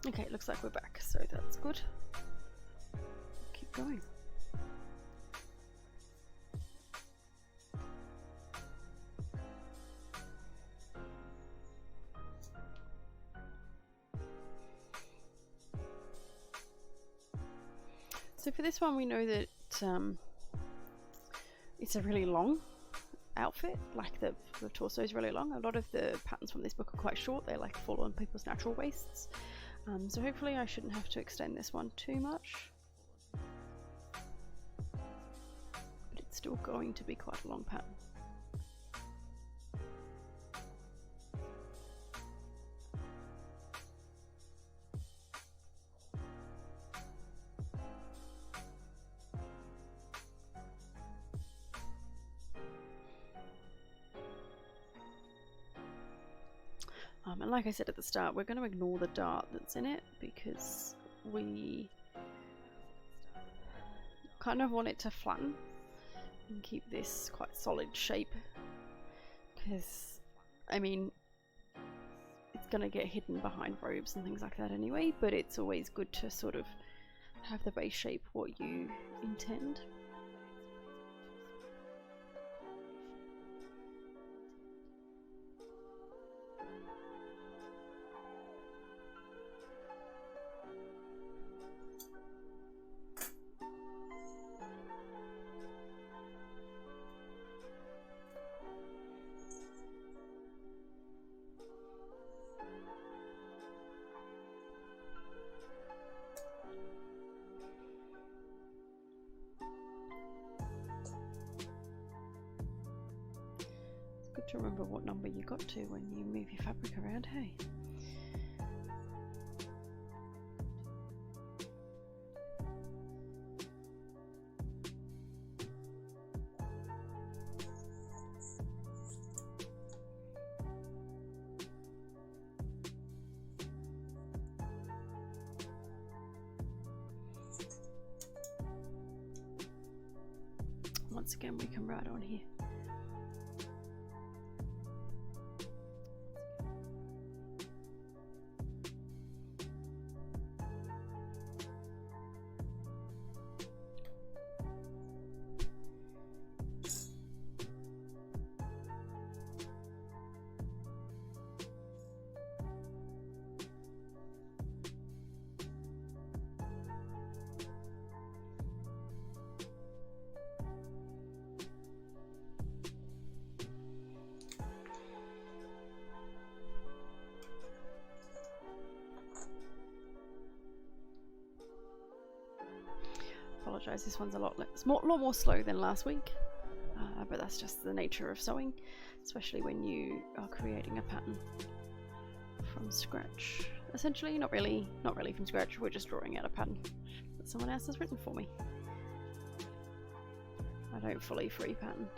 Okay, looks like we're back, so that's good. Keep going. So for this one, we know that it's a really long outfit, like the torso is really long. A lot of the patterns from this book are quite short, they like fall on people's natural waists. So hopefully I shouldn't have to extend this one too much. But it's still going to be quite a long pattern. And like I said at the start, we're going to ignore the dart that's in it because we kind of want it to flatten and keep this quite solid shape, because I mean it's going to get hidden behind robes and things like that anyway, but it's always good to sort of have the base shape what you intend. To remember what number you got to when you move your fabric around, hey? Once again, we can write on here. Apologise, this one's a lot more slow than last week, but that's just the nature of sewing, especially when you are creating a pattern from scratch. Essentially, not really from scratch. We're just drawing out a pattern that someone else has written for me. I don't fully free pattern.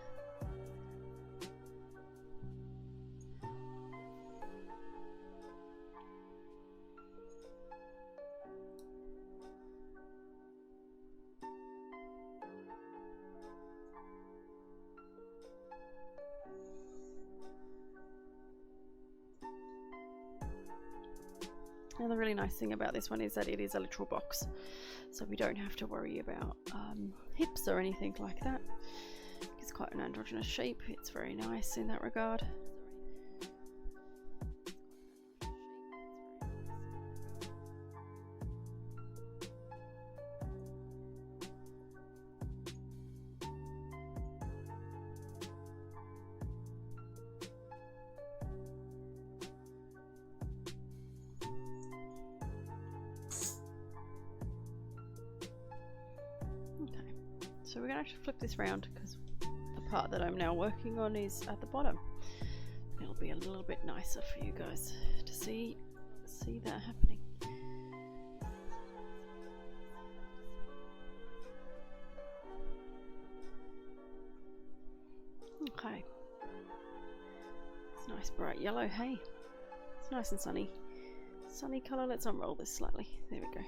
And the really nice thing about this one is that it is a literal box, so we don't have to worry about hips or anything like that. It's quite an androgynous shape, it's very nice in that regard. So we're going to have to flip this round because the part that I'm now working on is at the bottom. It'll be a little bit nicer for you guys to see that happening. Okay. It's nice bright yellow, hey? It's nice and sunny. Sunny colour. Let's unroll this slightly. There we go.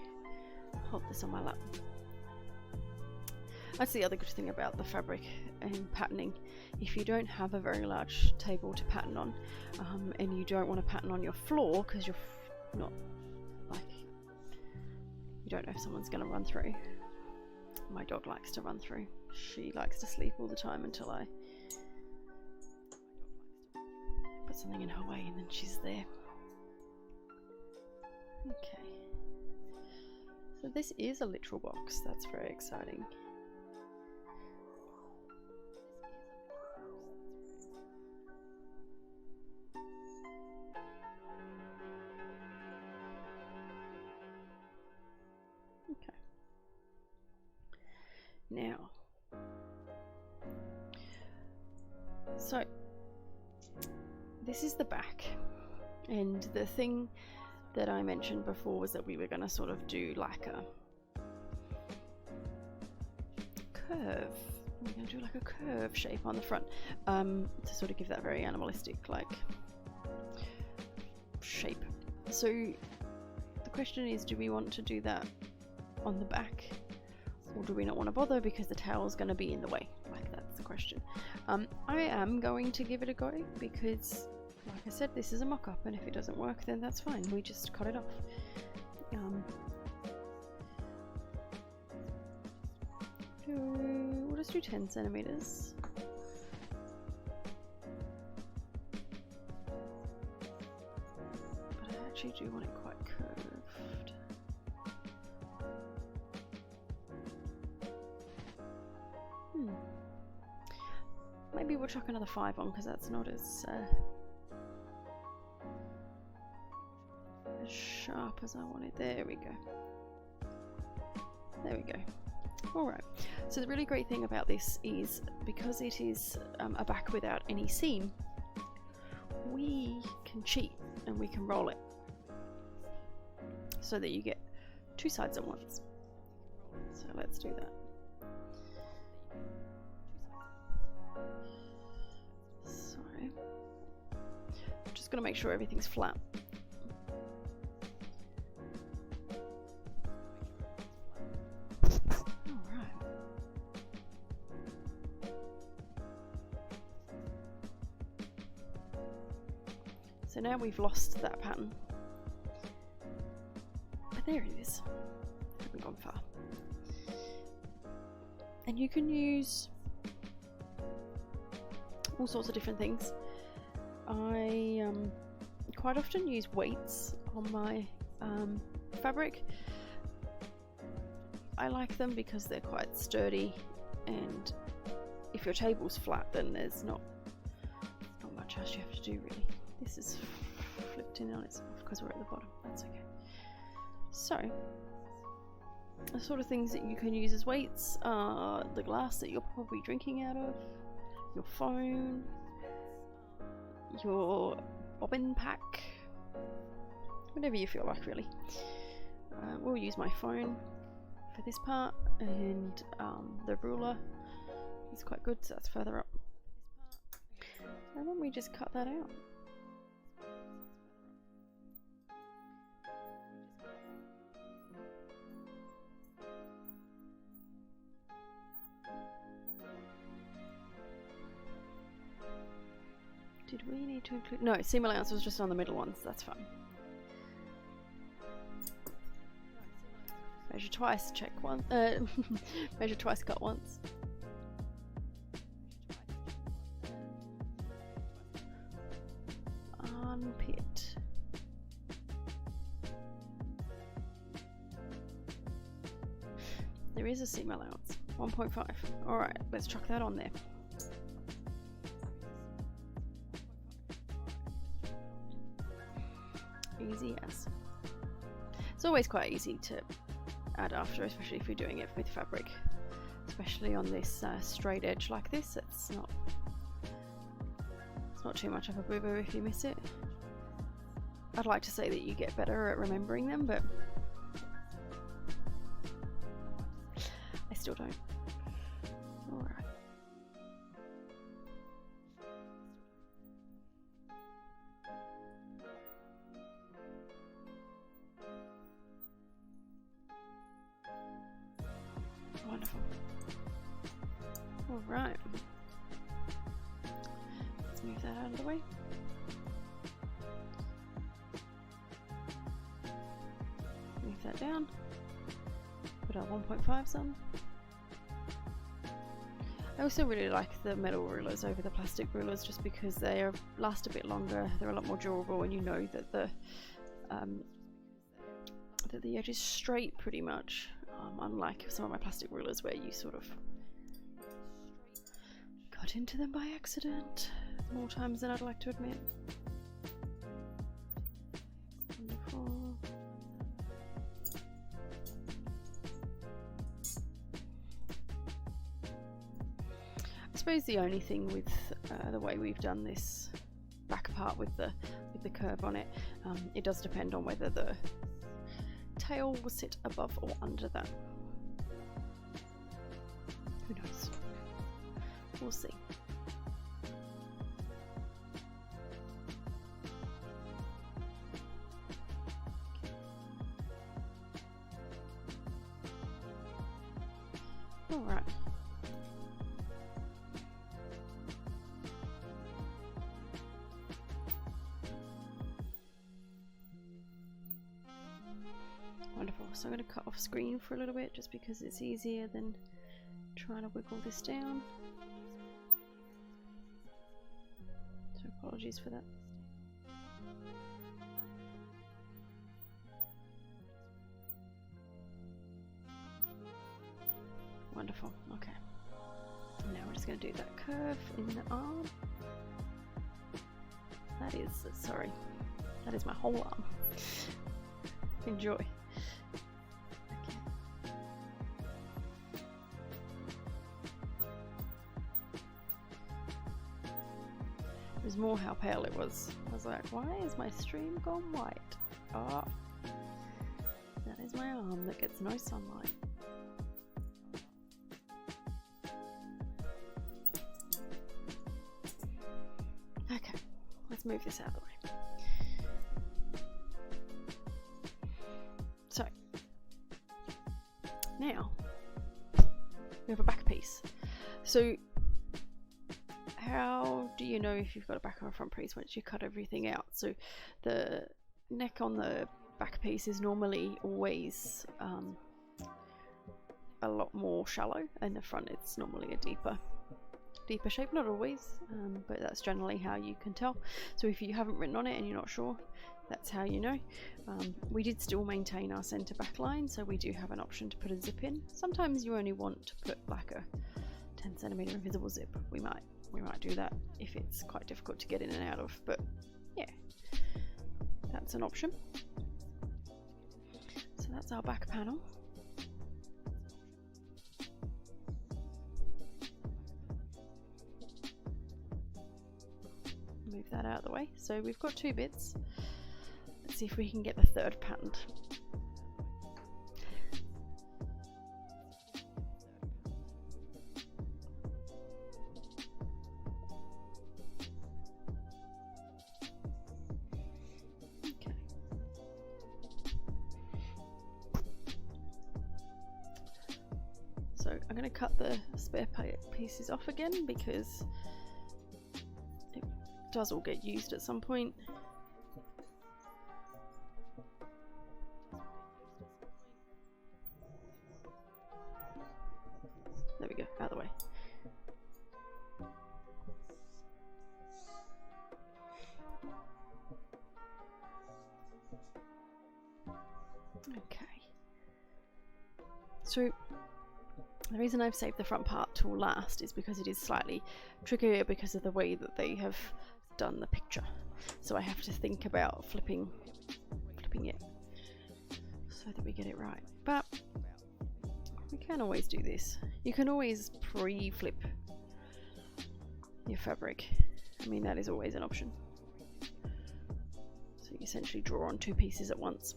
Hold this on my lap. That's the other good thing about the fabric and patterning. If you don't have a very large table to pattern on, and you don't want to pattern on your floor because you're not like don't know if someone's going to run through. My dog likes to run through. She likes to sleep all the time until I put something in her way and then she's there. Okay. So this is a literal box. That's very exciting. Okay. Now, so this is the back, and the thing that I mentioned before was that we were going to sort of do like a curve. We're going to do like a curve shape on the front to sort of give that very animalistic like shape. So the question is, do we want to do that on the back, or do we not want to bother because the tail is going to be in the way? Like, that's the question. I am going to give it a go because, like I said, this is a mock-up, and if it doesn't work, then that's fine. We just cut it off. We'll just do 10 centimeters. But I actually do want it quite curved. Maybe we'll chuck another 5 on because that's not as sharp as I wanted. There we go. There we go. Alright, so the really great thing about this is because it is a back without any seam, we can cheat and we can roll it so that you get 2 sides at once. So let's do that. So I'm just going to make sure everything's flat. So now we've lost that pattern, but there it is. I haven't gone far. And you can use all sorts of different things. I quite often use weights on my fabric. I like them because they're quite sturdy, and if your table's flat, then there's not much else you have to do really. This is flipped in on itself because we're at the bottom. That's okay. So, the sort of things that you can use as weights are the glass that you're probably drinking out of, your phone, your bobbin pack, whatever you feel like really. We'll use my phone for this part, and the ruler is quite good, so that's further up. And then we just cut that out. Did we need to include? No, seam allowance was just on the middle ones, that's fine. Measure twice, check once. Measure twice, cut once. Armpit. There is a seam allowance, 1.5. Alright, let's chuck that on there. Easy as. It's always quite easy to add after, especially if you're doing it with fabric, especially on this straight edge like this. It's not too much of a boo-boo if you miss it. I'd like to say that you get better at remembering them, but I still don't. Alright. Wonderful. Alright. Let's move that out of the way. Move that down. put our 1.5s on. I also really like the metal rulers over the plastic rulers just because they last a bit longer, they're a lot more durable, and you know that the edge is straight pretty much, unlike some of my plastic rulers where you sort of cut into them by accident more times than I'd like to admit. Wonderful. I suppose the only thing with the way we've done this back part with the curve on it, it does depend on whether the tail will sit above or under that. Who knows? We'll see. All right. Wonderful. So I'm going to cut off screen for a little bit just because it's easier than trying to wiggle this down. So apologies for that. Wonderful. Okay. Now we're just going to do that curve in the arm. That is my whole arm. Enjoy. Okay. It was more how pale it was. I was like, why is my stream gone white? Ah, that is my arm that gets no sunlight. Okay, let's move this out of the way. So, now we have a back piece. So, how do you know if you've got a back or a front piece once you cut everything out? So, the neck on the back piece is normally always a lot more shallow, and the front it's normally a deeper shape. Not always, but that's generally how you can tell. So if you haven't written on it and you're not sure, that's how you know. We did still maintain our center back line, so we do have an option to put a zip in. Sometimes you only want to put like a 10 centimeter invisible zip. We might do that if it's quite difficult to get in and out of, but yeah, that's an option. So that's our back panel. Move that out of the way. So we've got two bits. Let's see if we can get the third patterned. Okay. So I'm going to cut the spare pieces off again because does all get used at some point. There we go, out of the way. Okay. So the reason I've saved the front part till last is because it is slightly trickier because of the way that they have done the picture, so I have to think about flipping it so that we get it right, but we can always do this. You can always pre-flip your fabric. I mean, that is always an option. So you essentially draw on two pieces at once.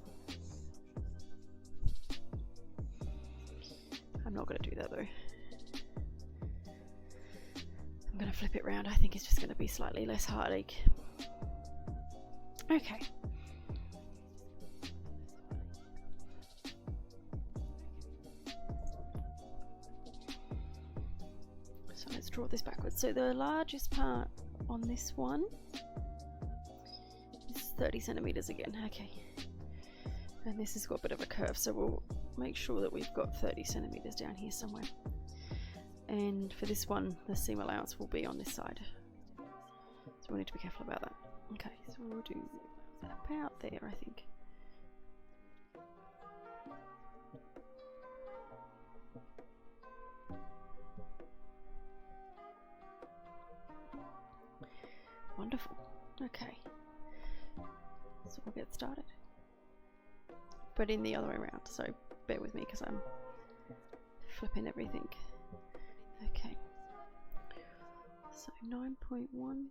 I'm not going to do that though. I'm going to flip it around. I think it's just going to be slightly less heartache. Okay. So let's draw this backwards. So the largest part on this one is 30 centimeters again. Okay. And this has got a bit of a curve, so we'll make sure that we've got 30 centimeters down here somewhere. And for this one, the seam allowance will be on this side. So we'll need to be careful about that. Okay, so we'll do about there, I think. Wonderful. Okay. So we'll get started. But in the other way around, so bear with me because I'm flipping everything. Okay. So 9.1.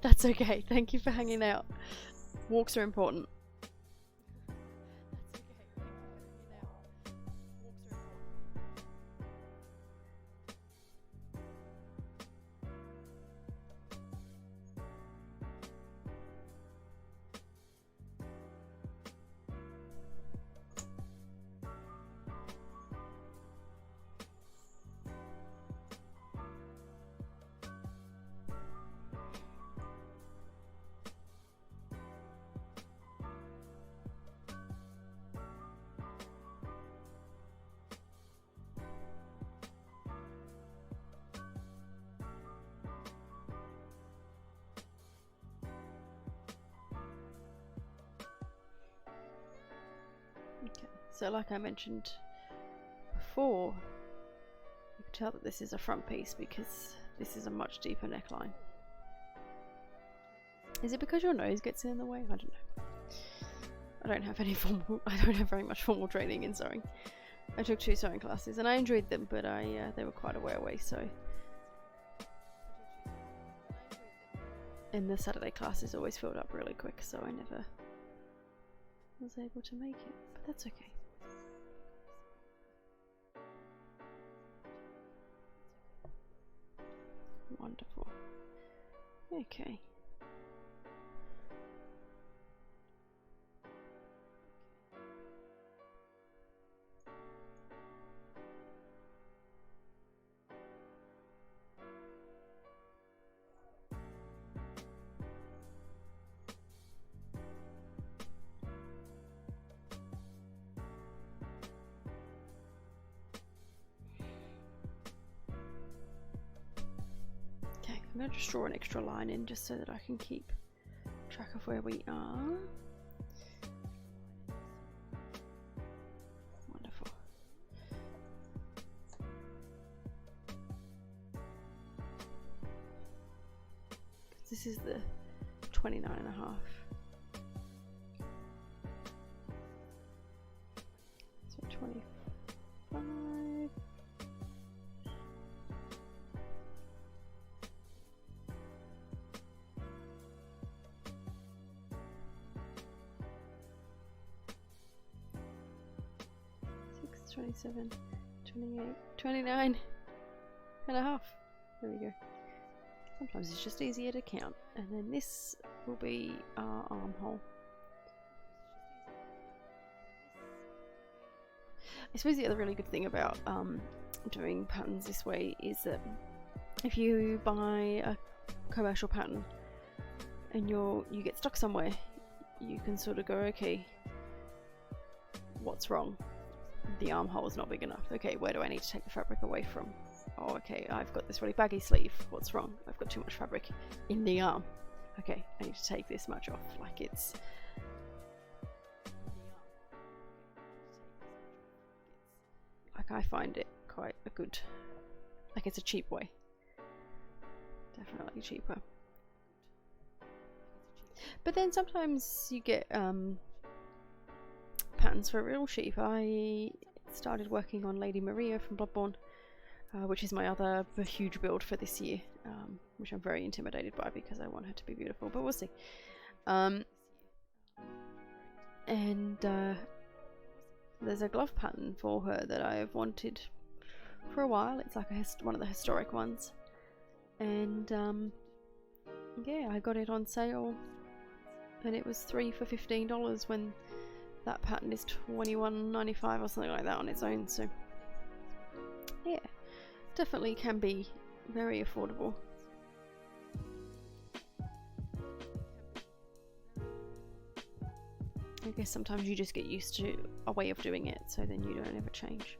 That's okay. Thank you for hanging out. Walks are important. Okay, so like I mentioned before, you can tell that this is a front piece because this is a much deeper neckline. Is it because your nose gets in the way? I don't know. I don't have very much formal training in sewing. I took 2 sewing classes and I enjoyed them, but they were quite a way away, so. And the Saturday classes always filled up really quick, so I never was able to make it, but that's okay. Wonderful. Okay. I'm going to just draw an extra line in just so that I can keep track of where we are. Wonderful. This is the 29.5. So 25. 27, 28, 29 and a half. There we go. Sometimes it's just easier to count. And then this will be our armhole. I suppose the other really good thing about doing patterns this way is that if you buy a commercial pattern and you get stuck somewhere, you can sort of go, okay, what's wrong? The armhole is not big enough. Okay, where do I need to take the fabric away from? Oh, okay, I've got this really baggy sleeve. What's wrong? I've got too much fabric in the arm. Okay, I need to take this much off. Like it's... Like I find it quite a good... Like it's a cheap way. Definitely cheaper. But then sometimes you get patterns for real cheap. I started working on Lady Maria from Bloodborne, which is my other huge build for this year, which I'm very intimidated by because I want her to be beautiful, but we'll see. and there's a glove pattern for her that I've wanted for a while. It's like one of the historic ones, and yeah, I got it on sale, and it was 3 for $15 when that pattern is $21.95 or something like that on its own. So yeah, definitely can be very affordable. I guess sometimes you just get used to a way of doing it, so then you don't ever change.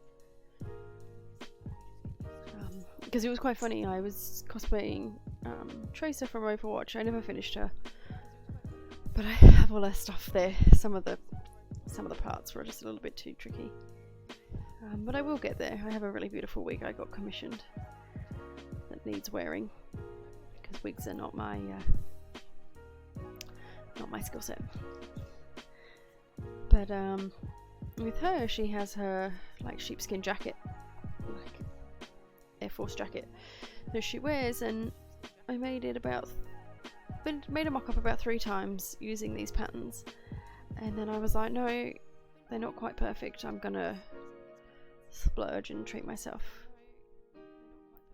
Because it was quite funny, I was cosplaying Tracer from Overwatch. I never finished her, but I have all her stuff there. Some of the parts were just a little bit too tricky, but I will get there. I have a really beautiful wig I got commissioned that needs wearing, because wigs are not my skill set. But with her, she has her like sheepskin jacket, like Air Force jacket that she wears, and I made a mock-up about 3 times using these patterns, and then I was like, no, they're not quite perfect. I'm gonna splurge and treat myself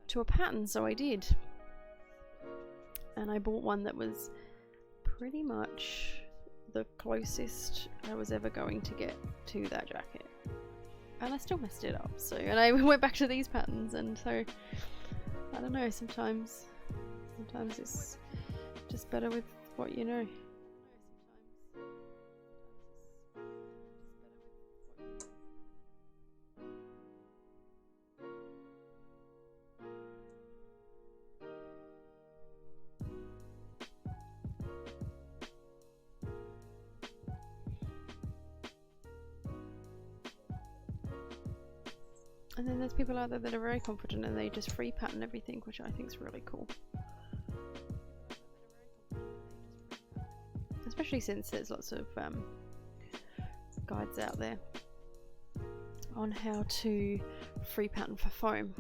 to a pattern. So I did, and I bought one that was pretty much the closest I was ever going to get to that jacket, and I still messed it up. So, and I went back to these patterns, and so I don't know, sometimes it's just better with what you know. And then there's people out there that are very confident and they just free pattern everything, which I think is really cool. Especially since there's lots of guides out there on how to free pattern for foam.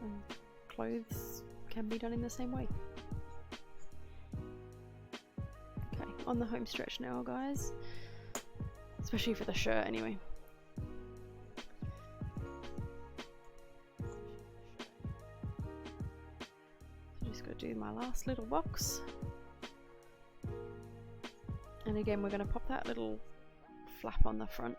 And clothes can be done in the same way. Okay, on the home stretch now, guys. Especially for the shirt, anyway. Do my last little box, and again we're going to pop that little flap on the front.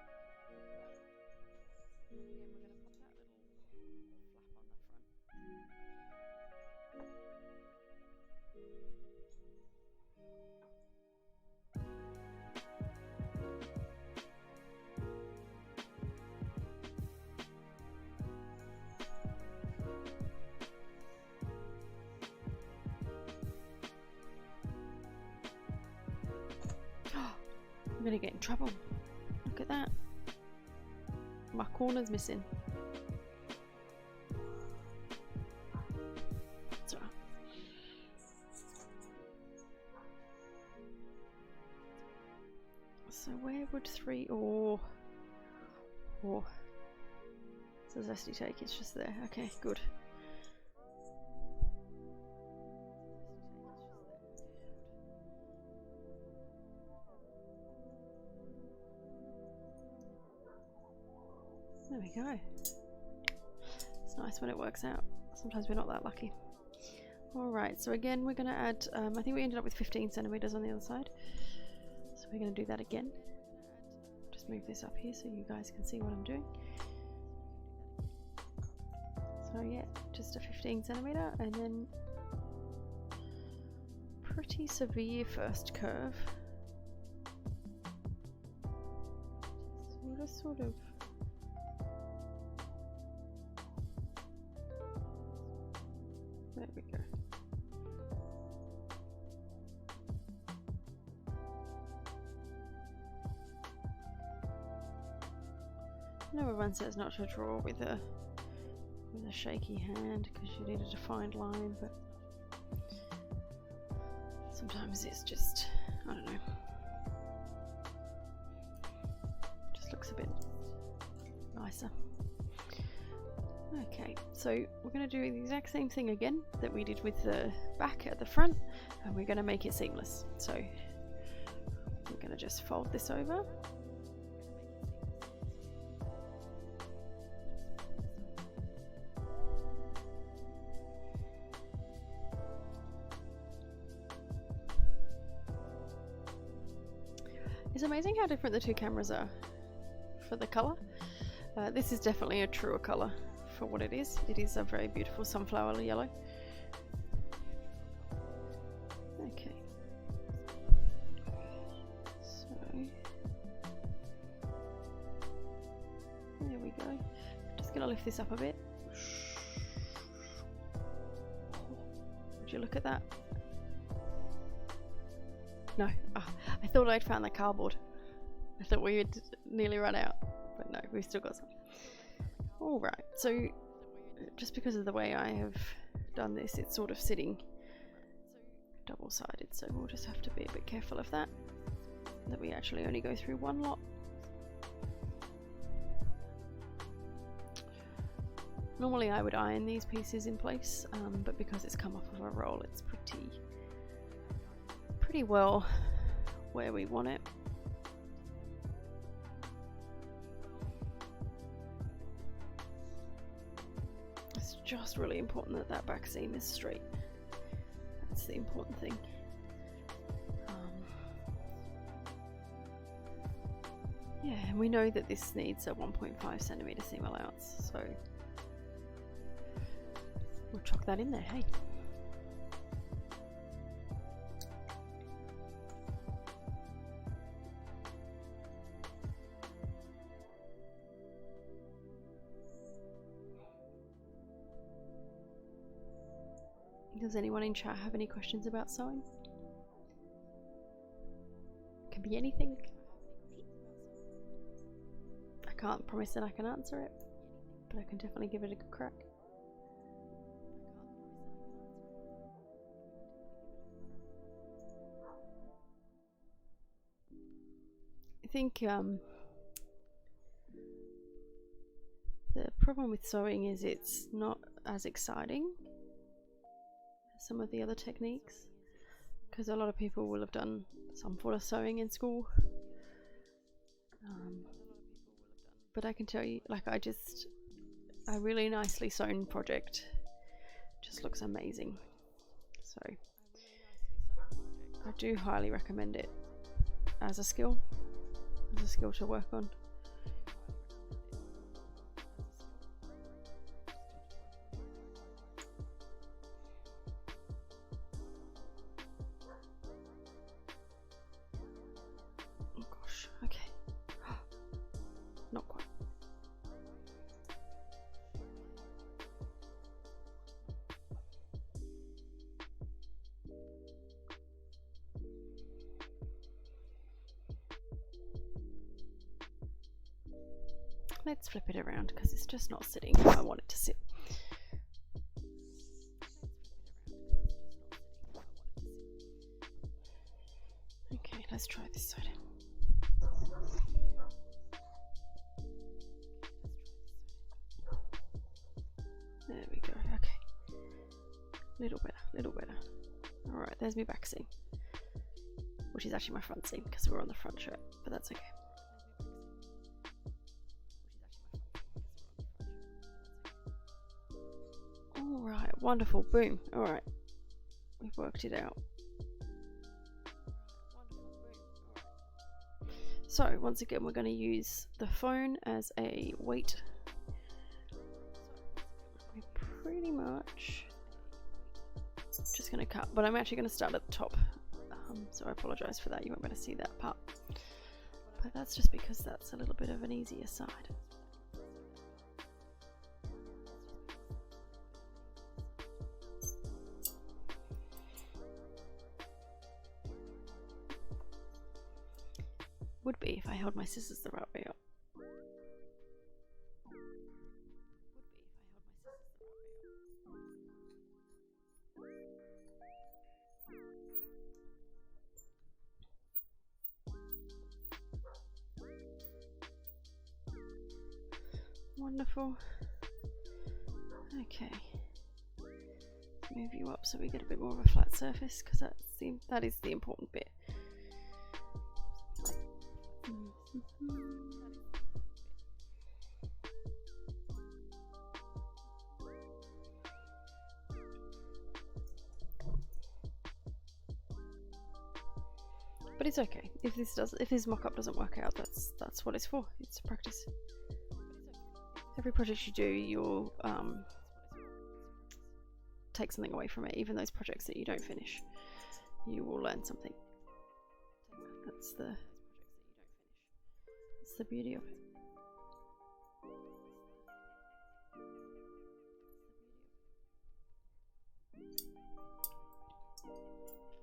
I'm gonna get in trouble. Look at that. My corner's missing. That's all right. So where would 3 or so zesty take? It's just there. Okay, good. There we go. It's nice when it works out. Sometimes we're not that lucky. Alright, so again we're going to add, I think we ended up with 15 centimeters on the other side. So we're going to do that again. Just move this up here so you guys can see what I'm doing. So yeah, just a 15 centimeter, and then pretty severe first curve. So we'll just sort of there we go. I know everyone says not to draw with a shaky hand because you need a defined line, but sometimes it's just, I don't know, just looks a bit nicer. Okay, so we're going to do the exact same thing again that we did with the back at the front, and we're going to make it seamless. So we're going to just fold this over. It's amazing how different the two cameras are for the colour. This is definitely a truer colour for what it is. It is a very beautiful sunflower yellow. Okay. So, there we go. Just going to lift this up a bit. Would you look at that? No, I thought I'd found the cardboard. I thought we had nearly run out, but no, we've still got some. Alright, so just because of the way I have done this, it's sort of sitting double-sided, so we'll just have to be a bit careful of that we actually only go through one lot. Normally I would iron these pieces in place, but because it's come off of a roll, it's pretty well where we want it. It's just really important that that back seam is straight. That's the important thing. Yeah, and we know that this needs a 1.5 centimeter seam allowance, so we'll chuck that in there, hey. Does anyone in chat have any questions about sewing? Can be anything. I can't promise that I can answer it, but I can definitely give it a good crack. I think the problem with sewing is it's not as exciting as some of the other techniques, because a lot of people will have done some form of sewing in school, but I can tell you, like, a really nicely sewn project just looks amazing, so I do highly recommend it as a skill to work on. Oh gosh, okay. Not quite. Let's flip it around because it's just not sitting how I want it to sit. Okay, let's try this side. There we go, okay. Little better. Alright, there's my back seam, which is actually my front seam because we're on the front shirt, but that's okay. Alright, wonderful, boom. Alright, we've worked it out. So, once again, we're going to use the phone as a weight. We're pretty much just going to cut, but I'm actually going to start at the top. So I apologise for that, you won't be able to see that part. But that's just because that's a little bit of an easier side. Would be if I held my scissors the right way up. Wonderful. Okay. Let's move you up so we get a bit more of a flat surface, because that is the important bit. But it's okay. If this mock-up doesn't work out, that's what it's for. It's practice. Every project you do, you'll take something away from it. Even those projects that you don't finish, you will learn something. That's the beauty of it.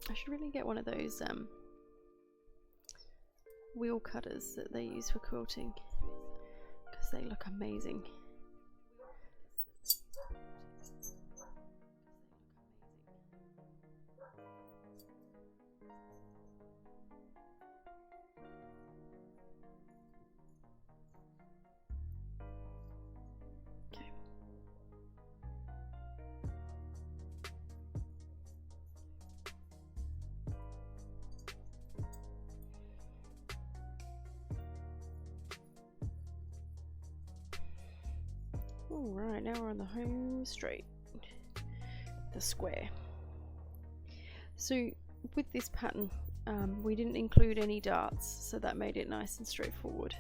I should really get one of those wheel cutters that they use for quilting, because they look amazing. Alright, now we're on the home straight, the square. So with this pattern, we didn't include any darts, so that made it nice and straightforward.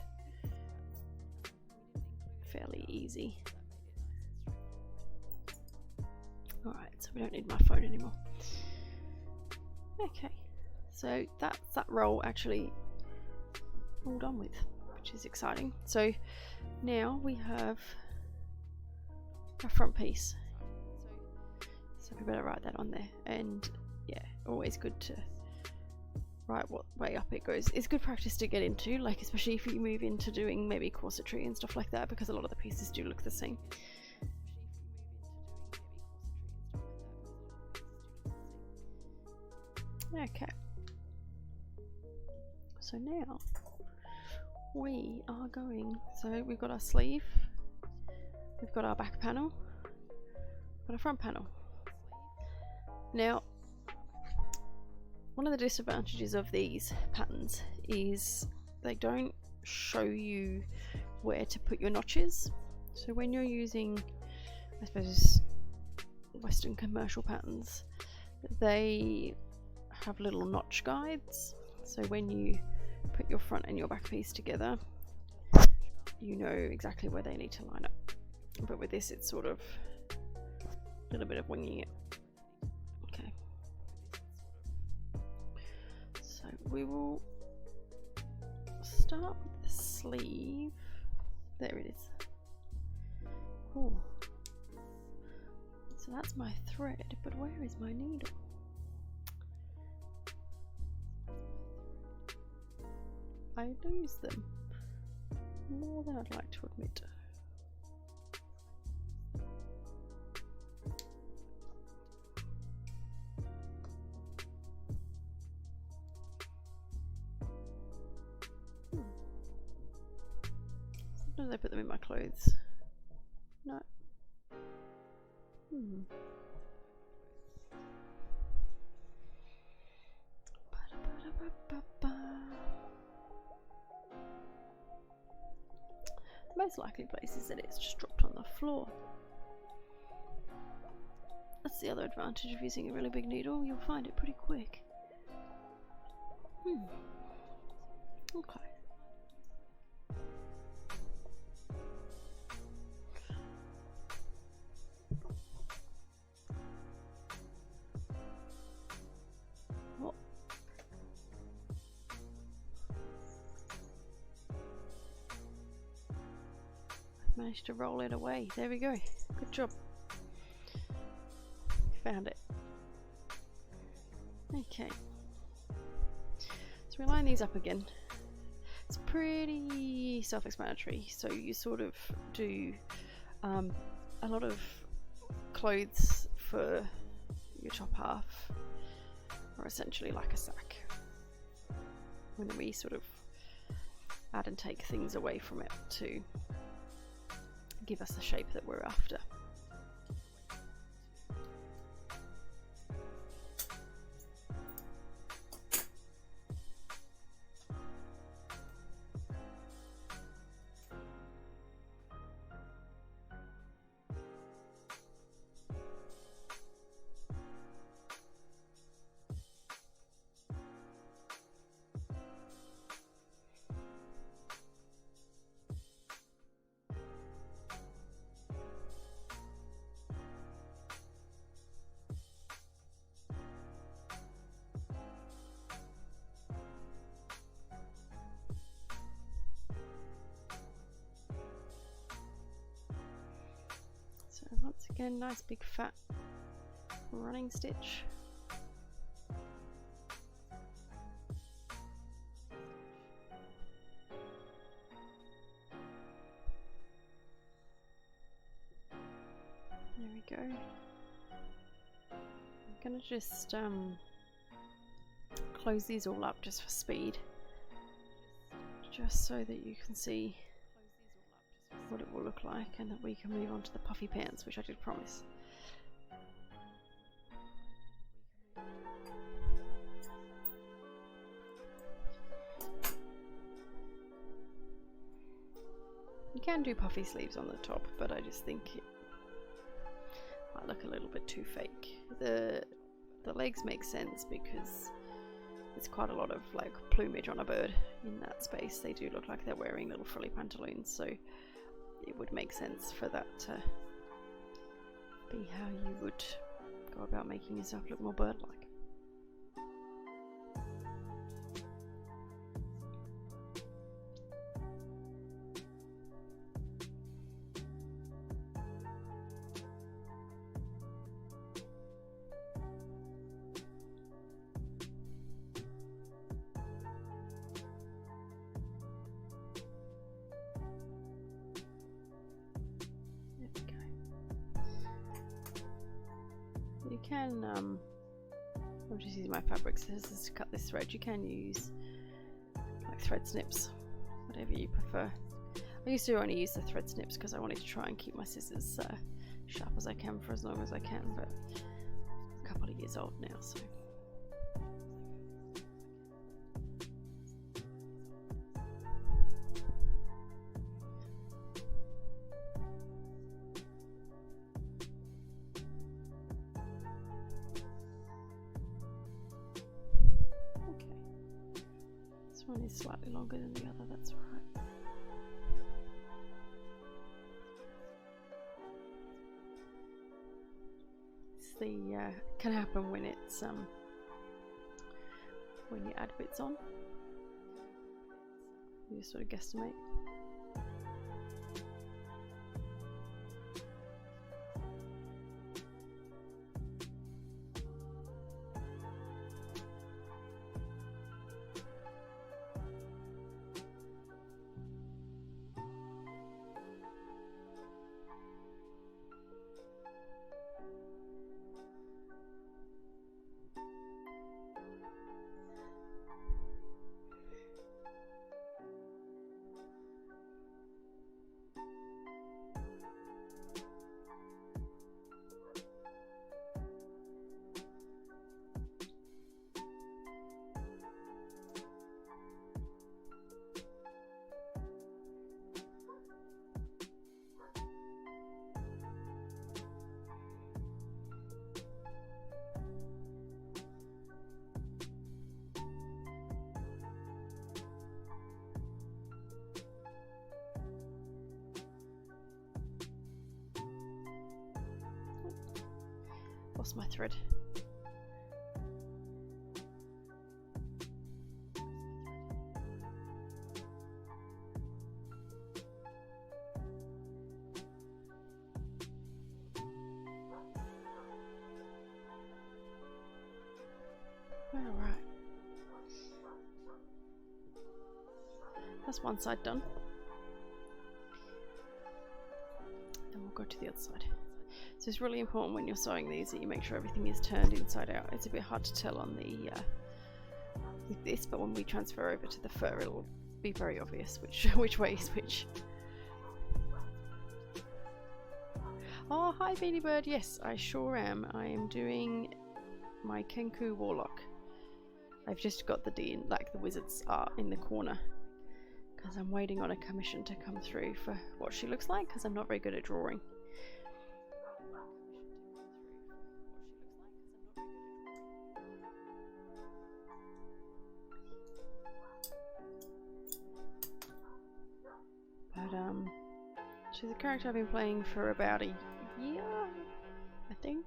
Fairly easy. Alright, so we don't need my phone anymore. Okay, so that's that roll actually all done with, which is exciting. So now we have a front piece, so we better write that on there. And yeah, always good to write what way up it goes. It's good practice to get into, like especially if you move into doing maybe corsetry and stuff like that, because a lot of the pieces do look the same. Okay, so now we are going, so we've got our sleeve, we've got our back panel, got a front panel. Now, one of the disadvantages of these patterns is they don't show you where to put your notches. So when you're using, I suppose, Western commercial patterns, they have little notch guides. So when you put your front and your back piece together, you know exactly where they need to line up. But with this, it's sort of a little bit of winging it. Okay. So we will start with the sleeve. There it is. Cool. So that's my thread, but where is my needle? I lose them more than I'd like to admit. Sometimes I put them in my clothes. No. The most likely place is that it's just dropped on the floor. That's the other advantage of using a really big needle, you'll find it pretty quick. Okay. What? I've managed to roll it away. There we go. Good job. Found it. Okay. So we line these up again. It's pretty self-explanatory. So you sort of do a lot of clothes for your top half are essentially like a sack. And then we sort of add and take things away from it to give us the shape that we're after. So once again, nice big fat running stitch. There we go. I'm gonna just close these all up just for speed, just so that you can see what it will look like, and that we can move on to the puffy pants, which I did promise. You can do puffy sleeves on the top, but I just think it might look a little bit too fake. The legs make sense because there's quite a lot of like plumage on a bird in that space. They do look like they're wearing little frilly pantaloons, so it would make sense for that to be how you would go about making yourself look more bird-like. You can, I'm just using my fabric scissors to cut this thread. You can use like thread snips, whatever you prefer. I used to only use the thread snips because I wanted to try and keep my scissors sharp as I can for as long as I can, but I'm a couple of years old now, so. One is slightly longer than the other, that's right. It's the can happen when it's when you add bits on. You sort of guesstimate. Lost my thread. Alright. That's one side done. And we'll go to the other side. So it's really important when you're sewing these that you make sure everything is turned inside out. It's a bit hard to tell on the with this, but when we transfer over to the fur, it'll be very obvious which way is which. Oh, hi Beanie Bird. Yes, I sure am. I am doing my Kenku Warlock. I've just got the like the wizard's art in the corner because I'm waiting on a commission to come through for what she looks like because I'm not very good at drawing. She's a character I've been playing for about a year, I think.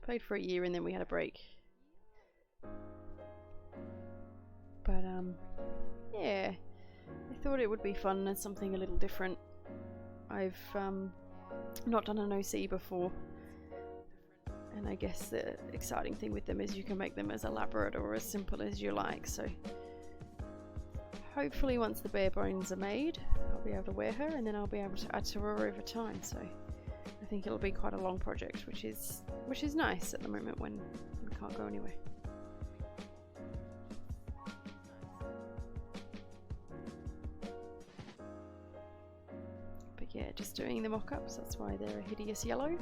Played for a year and then we had a break. But yeah, I thought it would be fun and something a little different. I've not done an OC before, and I guess the exciting thing with them is you can make them as elaborate or as simple as you like. So hopefully once the bare bones are made, I'll be able to wear her, and then I'll be able to add to her over time. So I think it'll be quite a long project, which is nice at the moment when we can't go anywhere. But yeah, just doing the mock-ups, that's why they're a hideous yellow.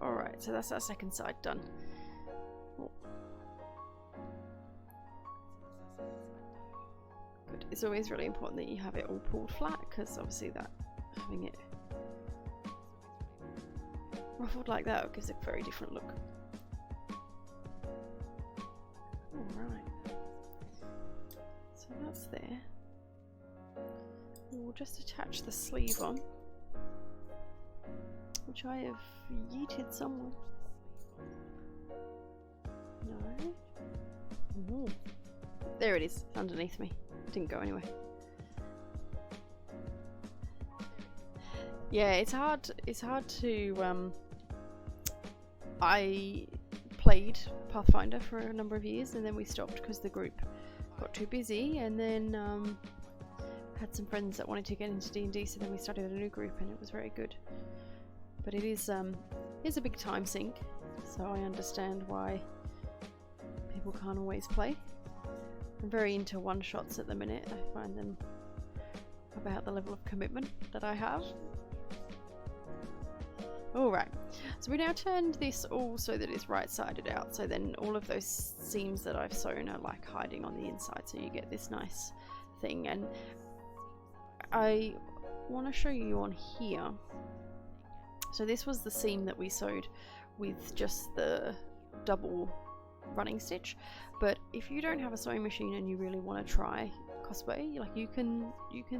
Alright, so that's our second side done. Oh. Good. It's always really important that you have it all pulled flat, because obviously that having it ruffled like that gives it a very different look. Alright. So that's there. We'll just attach the sleeve on, which I have yeeted somewhere. No. Ooh. There it is, underneath me. Didn't go anywhere. Yeah, it's hard to I played Pathfinder for a number of years, and then we stopped because the group got too busy, and then had some friends that wanted to get into D&D, so then we started a new group, and it was very good. But it is a big time sink, so I understand why people can't always play. I'm very into one-shots at the minute. I find them about the level of commitment that I have. Alright, so we now turned this all so that it's right-sided out, so then all of those seams that I've sewn are like hiding on the inside, so you get this nice thing. And I want to show you on here. So this was the seam that we sewed with just the double running stitch, but if you don't have a sewing machine and you really want to try cosplay, like you can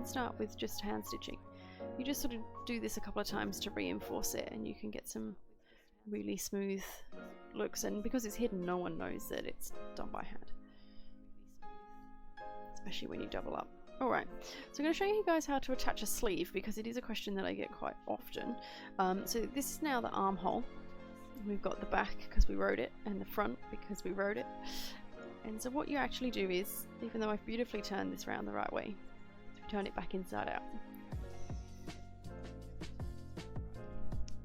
start with just hand stitching. You just sort of do this a couple of times to reinforce it, and you can get some really smooth looks, and because it's hidden, no one knows that it's done by hand, especially when you double up. Alright, so I'm going to show you guys how to attach a sleeve, because it is a question that I get quite often. So this is now the armhole. We've got the back because we wrote it, and the front because we wrote it. And so what you actually do is, even though I've beautifully turned this round the right way, turn it back inside out.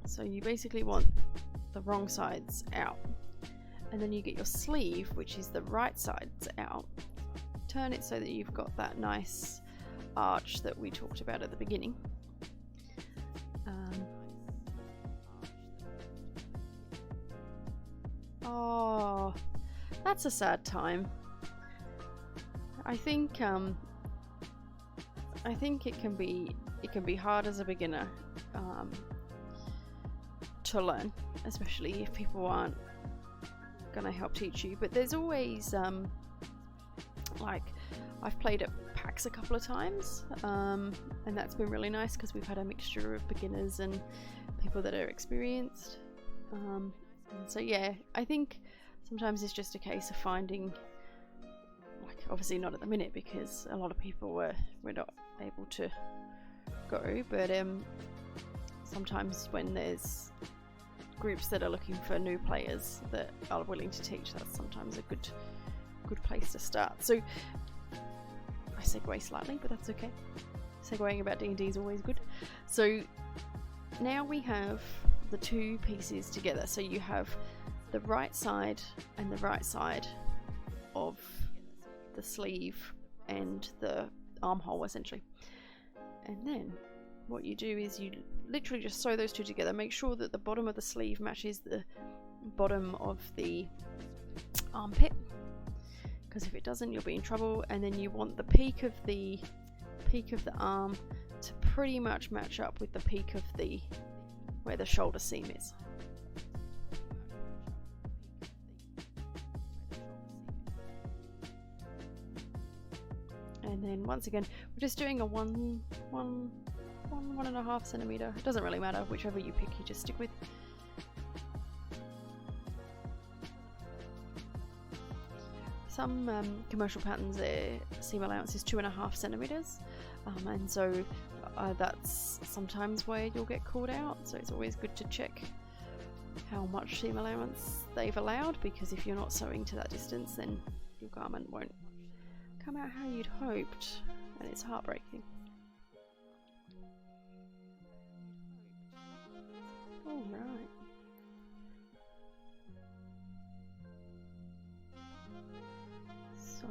So you basically want the wrong sides out, and then you get your sleeve, which is the right sides out. Turn it so that you've got that nice arch that we talked about at the beginning. Oh, that's a sad time. I think it can be hard as a beginner to learn, especially if people aren't gonna help teach you. But there's always like, I've played at PAX a couple of times, and that's been really nice because we've had a mixture of beginners and people that are experienced. And so yeah, I think sometimes it's just a case of finding, like, obviously not at the minute because a lot of people were not able to go, but sometimes when there's groups that are looking for new players that are willing to teach, that's sometimes a good place to start. So I segue slightly, but that's okay. Segueing about D&D is always good. So now we have the two pieces together. So you have the right side and the right side of the sleeve and the armhole, essentially. And then what you do is you literally just sew those two together. Make sure that the bottom of the sleeve matches the bottom of the armpit, because if it doesn't, you'll be in trouble. And then you want the peak of the arm to pretty much match up with the peak of where the shoulder seam is. And then once again, we're just doing a 1.5 centimeter. It doesn't really matter, whichever you pick, you just stick with. Some commercial patterns, their seam allowance is 2.5 centimeters, and so that's sometimes where you'll get called out. So it's always good to check how much seam allowance they've allowed, because if you're not sewing to that distance, then your garment won't come out how you'd hoped, and it's heartbreaking. All right. So,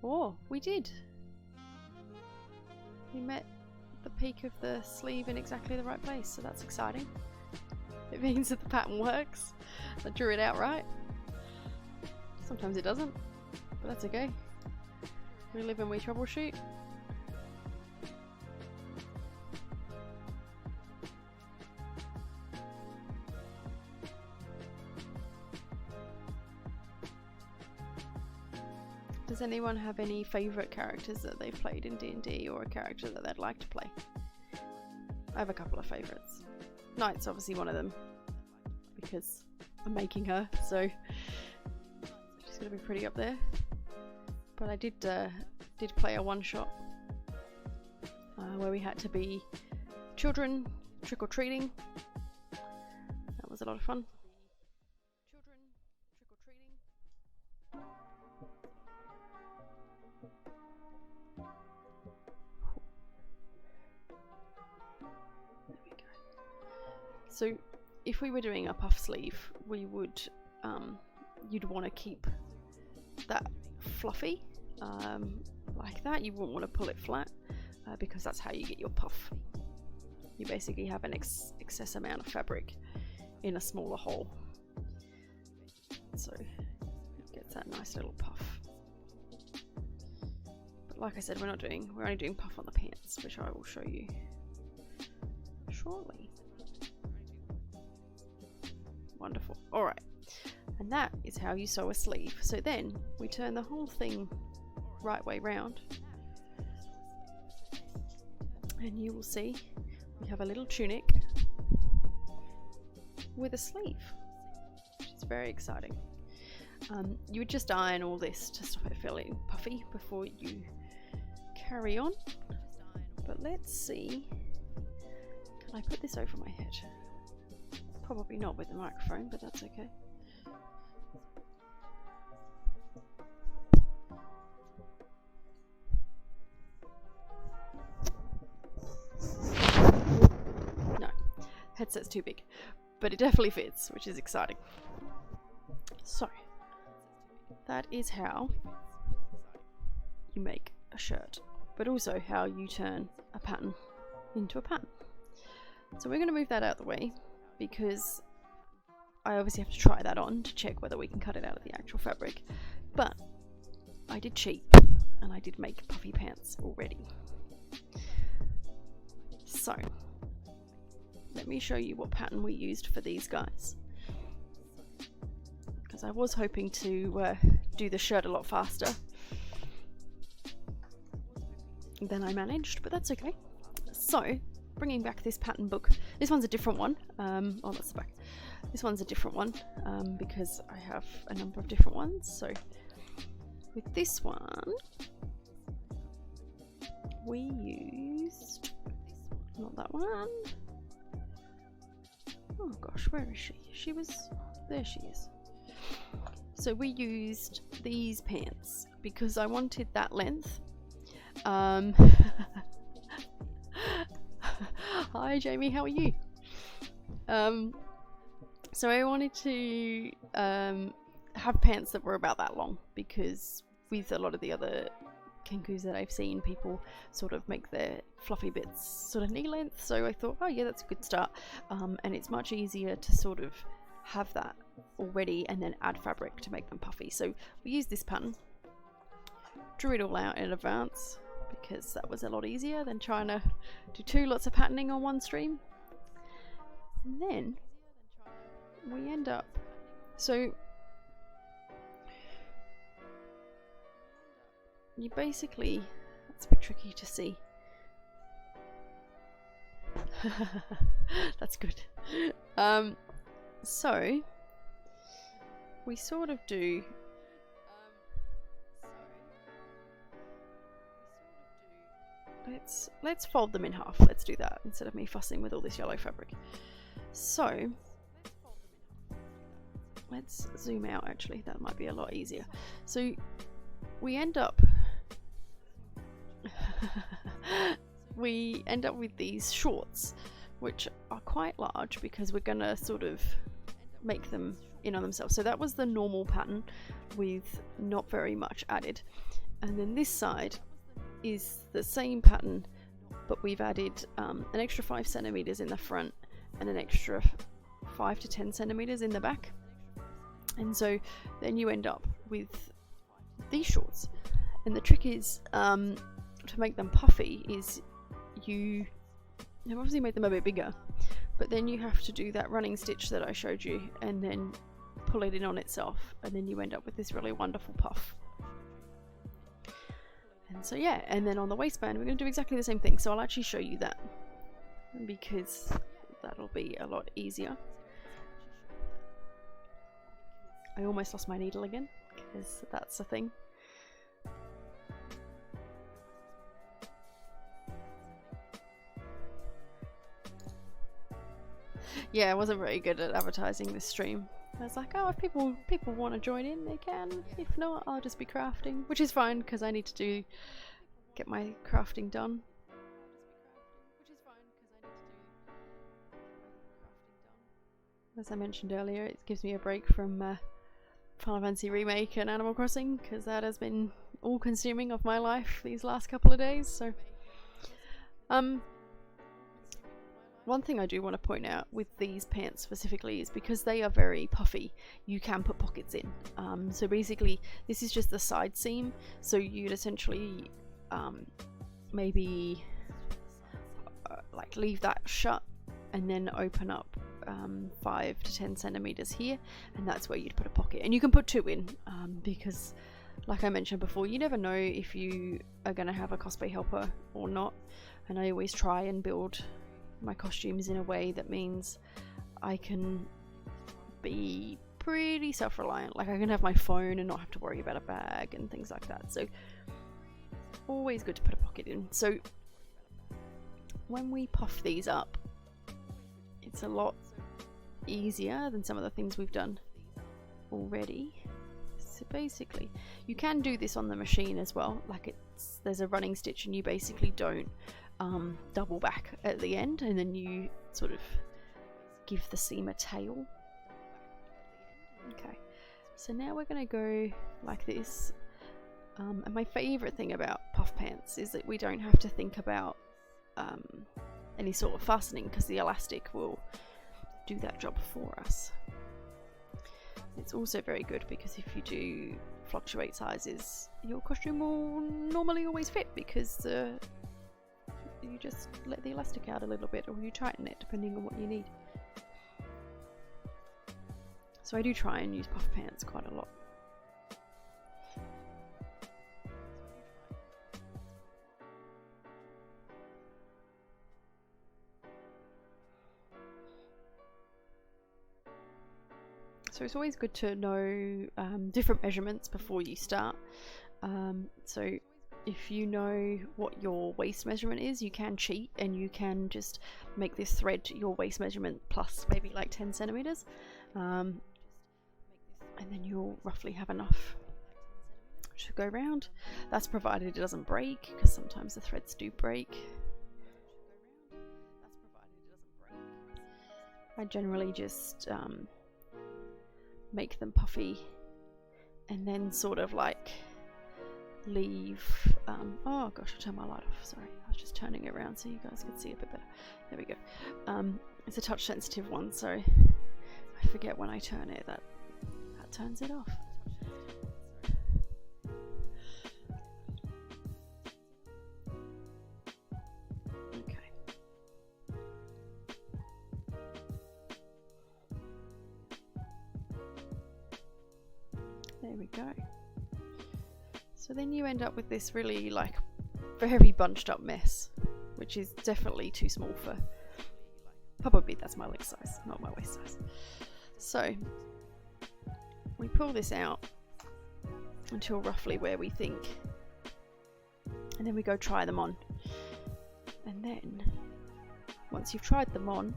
oh, we did. We met the peak of the sleeve in exactly the right place, so that's exciting. It means that the pattern works. I drew it out right. Sometimes it doesn't, but that's okay. We live and we troubleshoot. Does anyone have any favourite characters that they've played in D&D, or a character that they'd like to play? I have a couple of favourites. Knight's obviously one of them, because I'm making her, so she's going to be pretty up there. But I did play a one-shot where we had to be children trick-or-treating. That was a lot of fun. So if we were doing a puff sleeve, we would, you'd want to keep that fluffy, like that. You wouldn't want to pull it flat, because that's how you get your puff. You basically have an excess amount of fabric in a smaller hole. So it gets that nice little puff. But like I said, we're only doing puff on the pants, which I will show you shortly. Wonderful. Alright, and that is how you sew a sleeve. So then we turn the whole thing right way round, and you will see we have a little tunic with a sleeve, which is very exciting. You would just iron all this to stop it feeling puffy before you carry on. But let's see, can I put this over my head? Probably not with the microphone, but that's okay. No, headset's too big, but it definitely fits, which is exciting. So, that is how you make a shirt, but also how you turn a pattern into a pattern. So we're going to move that out of the way, because I obviously have to try that on to check whether we can cut it out of the actual fabric. But I did cheat, and I did make puffy pants already. So let me show you what pattern we used for these guys, because I was hoping to do the shirt a lot faster than I managed, but that's okay. So bringing back this pattern book, this one's a different one. Oh, that's the back. This one's a different one, because I have a number of different ones. So with this one, we used, not that one. Oh gosh, where is she? She was, there she is. So we used these pants because I wanted that length. Hi Jamie, how are you? So I wanted to have pants that were about that long, because with a lot of the other kenkus that I've seen, people sort of make their fluffy bits sort of knee length, so I thought, oh yeah, that's a good start. And it's much easier to sort of have that already and then add fabric to make them puffy. So we used this pattern, drew it all out in advance, because that was a lot easier than trying to do lots of patterning on one stream. And then we end up, so you basically, it's a bit tricky to see. That's good. So we sort of do let's fold them in half. Let's do that instead of me fussing with all this yellow fabric. So let's zoom out, actually, that might be a lot easier. So we end up with these shorts, which are quite large because we're gonna sort of make them in on themselves. So that was the normal pattern with not very much added, and then this side is the same pattern, but we've added an extra 5 centimeters in the front and an extra 5 to 10 centimeters in the back, and so then you end up with these shorts. And the trick is to make them puffy is you have obviously made them a bit bigger, but then you have to do that running stitch that I showed you and then pull it in on itself, and then you end up with this really wonderful puff. And so yeah, and then on the waistband we're going to do exactly the same thing, so I'll actually show you that because that'll be a lot easier. I almost lost my needle again because that's a thing. Yeah, I wasn't very good at advertising this stream. I was like, oh, if people want to join in, they can. If not, I'll just be crafting, which is fine because I need to get my crafting done. As I mentioned earlier, it gives me a break from Final Fantasy Remake and Animal Crossing because that has been all consuming of my life these last couple of days. So, one thing I do want to point out with these pants specifically is because they are very puffy, you can put pockets in. So basically, this is just the side seam, so you'd essentially maybe like leave that shut and then open up 5 to 10 centimeters here, and that's where you'd put a pocket. And you can put 2 in because, like I mentioned before, you never know if you are going to have a cosplay helper or not, and I always try and build my costumes in a way that means I can be pretty self-reliant. Like I can have my phone and not have to worry about a bag and things like that. So always good to put a pocket in. So when we puff these up, it's a lot easier than some of the things we've done already. So basically, you can do this on the machine as well. Like there's a running stitch and you basically don't double back at the end, and then you sort of give the seam a tail. Okay, so now we're going to go like this, and my favorite thing about puff pants is that we don't have to think about any sort of fastening because the elastic will do that job for us. It's also very good because if you do fluctuate sizes, your costume will normally always fit because you just let the elastic out a little bit, or you tighten it depending on what you need. So I do try and use puff pants quite a lot. So it's always good to know different measurements before you start. So if you know what your waist measurement is, you can cheat and you can just make this thread your waist measurement plus maybe like 10 centimeters. And then you'll roughly have enough to go around. That's provided it doesn't break, because sometimes the threads do break. I generally just make them puffy and then sort of like leave oh gosh, I'll turn my light off, sorry, I was just turning it around so you guys could see a bit better. There we go. It's a touch sensitive one, so I forget when I turn it that turns it off. Okay, there we go. So then you end up with this really like very bunched up mess, which is definitely too small for, probably that's my leg size, not my waist size. So we pull this out until roughly where we think, and then we go try them on. And then once you've tried them on,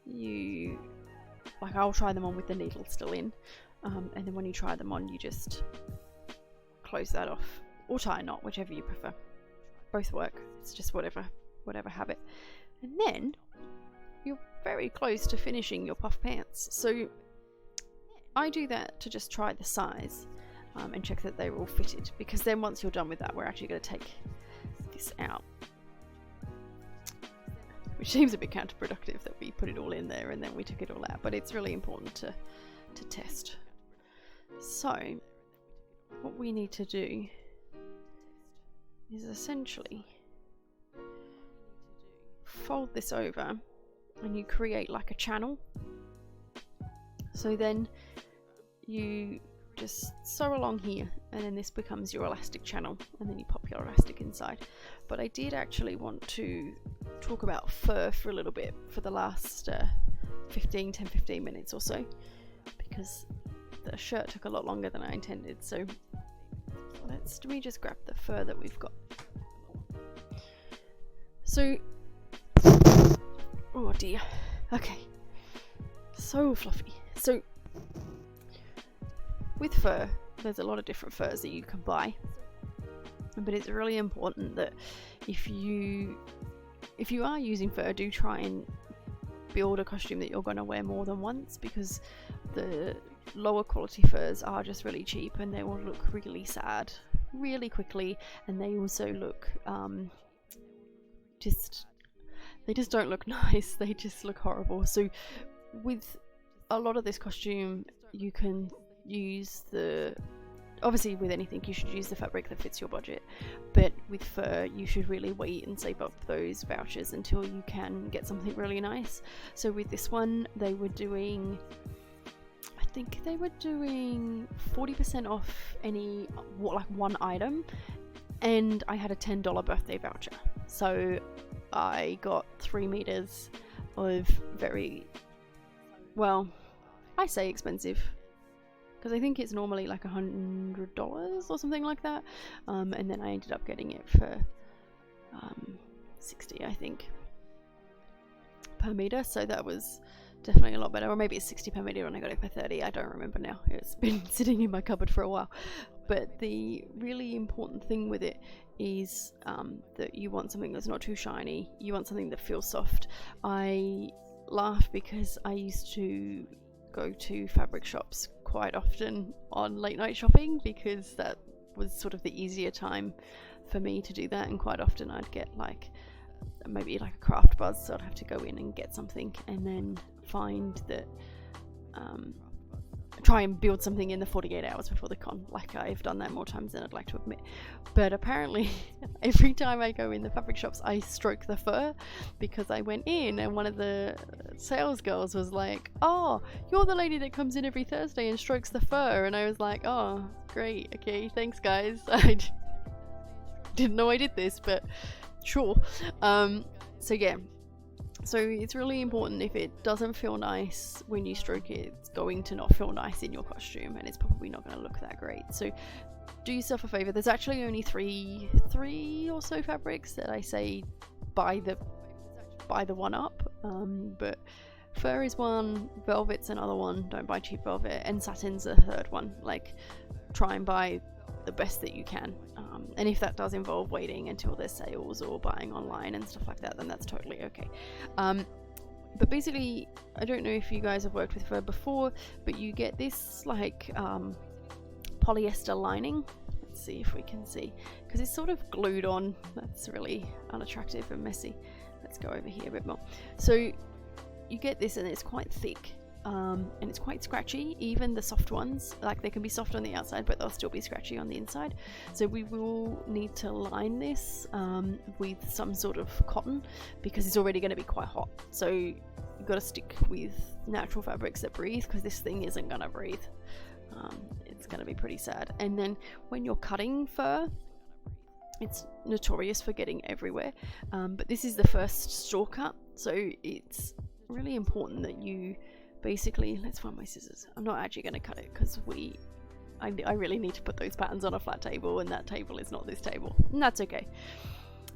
you, like, I'll try them on with the needle still in, and then when you try them on, you just close that off or tie a knot, whichever you prefer. Both work. It's just whatever habit. And then you're very close to finishing your puff pants. So I do that to just try the size and check that they're all fitted, because then once you're done with that, we're actually going to take this out, which seems a bit counterproductive that we put it all in there and then we took it all out, but it's really important to test. So what we need to do is essentially fold this over and you create like a channel. So then you just sew along here, and then this becomes your elastic channel, and then you pop your elastic inside. But I did actually want to talk about fur for a little bit for the last 10-15 minutes or so, because the shirt took a lot longer than I intended. So let me just grab the fur that we've got. So, oh dear, okay, so fluffy. So with fur, there's a lot of different furs that you can buy, but it's really important that if you are using fur, do try and build a costume that you're going to wear more than once, because the lower quality furs are just really cheap and they will look really sad really quickly, and they also look they just don't look nice, they just look horrible. So with a lot of this costume, you can use obviously with anything you should use the fabric that fits your budget, but with fur you should really wait and save up those vouchers until you can get something really nice. So with this one, they were doing, I think they were doing 40% off any like one item, and I had a $10 birthday voucher, so I got 3 meters of very, well, I say expensive, because I think it's normally like $100 or something like that, and then I ended up getting it for 60, I think, per meter. So that was definitely a lot better, or maybe it's 60 per meter and I got it for 30. I don't remember now, it's been sitting in my cupboard for a while. But the really important thing with it is that you want something that's not too shiny, you want something that feels soft. I laugh because I used to go to fabric shops quite often on late night shopping, because that was sort of the easier time for me to do that, and quite often I'd get like maybe like a craft buzz, so I'd have to go in and get something and then find that try and build something in the 48 hours before the con. Like, I've done that more times than I'd like to admit, but apparently every time I go in the fabric shops I stroke the fur, because I went in and one of the sales girls was like, "Oh, you're the lady that comes in every Thursday and strokes the fur," and I was like, "Oh, great, okay, thanks guys." I didn't know I did this, but sure. So yeah, so it's really important, if it doesn't feel nice when you stroke it, it's going to not feel nice in your costume, and it's probably not going to look that great. So do yourself a favor. There's actually only three or so fabrics that I say buy the one up, but fur is one, velvet's another one, don't buy cheap velvet, and satin's a third one. Like, try and buy the best that you can, and if that does involve waiting until there's sales or buying online and stuff like that, then that's totally okay. But basically, I don't know if you guys have worked with fur before, but you get this like polyester lining. Let's see if we can see, because it's sort of glued on. That's really unattractive and messy. Let's go over here a bit more. So you get this, and it's quite thick, and it's quite scratchy. Even the soft ones, like, they can be soft on the outside but they'll still be scratchy on the inside. So we will need to line this with some sort of cotton, because it's already going to be quite hot. So you've got to stick with natural fabrics that breathe, because this thing isn't going to breathe. it's going to be pretty sad. And then when you're cutting fur, it's notorious for getting everywhere, but this is the first straw cut, so it's really important that you basically, let's find my scissors. I'm not actually going to cut it because I really need to put those patterns on a flat table, and that table is not this table, and that's okay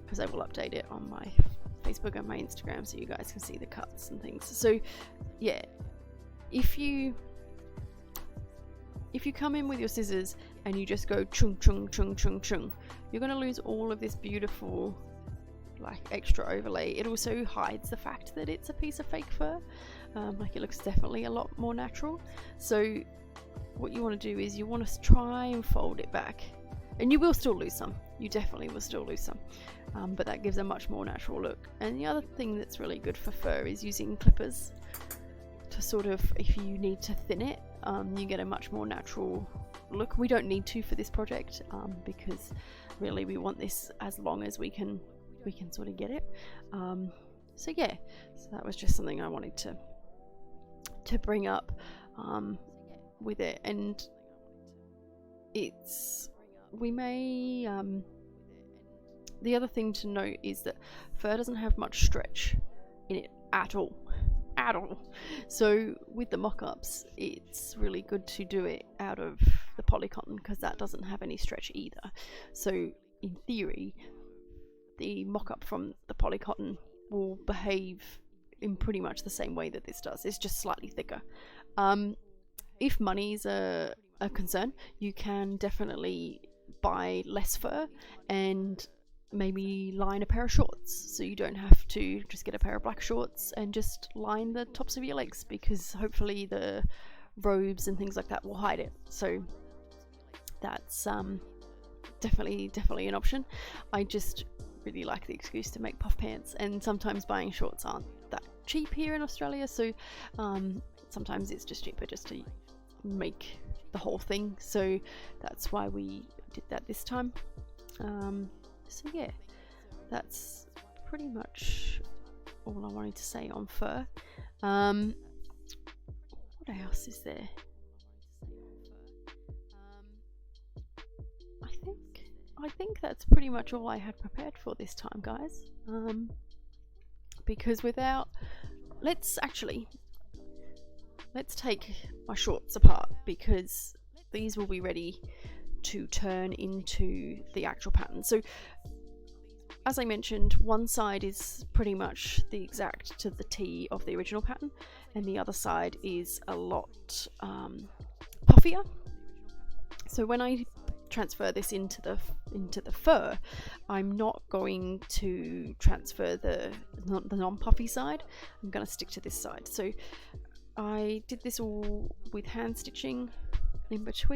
because I will update it on my Facebook and my Instagram so you guys can see the cuts and things. So yeah, if you come in with your scissors and you just go chung chung chung chung chung, you're going to lose all of this beautiful like extra overlay. It also hides the fact that it's a piece of fake fur. Like, it looks definitely a lot more natural. So what you want to do is you want to try and fold it back, and you will still lose some, you definitely will still lose some, but that gives a much more natural look. And the other thing that's really good for fur is using clippers to sort of, if you need to thin it, you get a much more natural look. We don't need to for this project, because really we want this as long as we can sort of get it. So yeah, so that was just something I wanted to bring up with it. And we may the other thing to note is that fur doesn't have much stretch in it at all. So with the mock-ups, it's really good to do it out of the polycotton because that doesn't have any stretch either. So in theory, the mock-up from the polycotton will behave in pretty much the same way that this does. It's just slightly thicker. If money's a concern, you can definitely buy less fur and maybe line a pair of shorts, so you don't have to just get a pair of black shorts and just line the tops of your legs, because hopefully the robes and things like that will hide it. So that's definitely an option. I just really like the excuse to make puff pants, and sometimes buying shorts aren't that cheap here in Australia, so sometimes it's just cheaper just to make the whole thing. So that's why we did that this time. So yeah, that's pretty much all I wanted to say on fur. What else is there? I think that's pretty much all I had prepared for this time, guys. Because let's take my shorts apart, because these will be ready to turn into the actual pattern. So as I mentioned, one side is pretty much the exact to the T of the original pattern, and the other side is a lot puffier. So when I transfer this into the fur, I'm not going to transfer the non-puffy side. I'm going to stick to this side. So I did this all with hand stitching in between.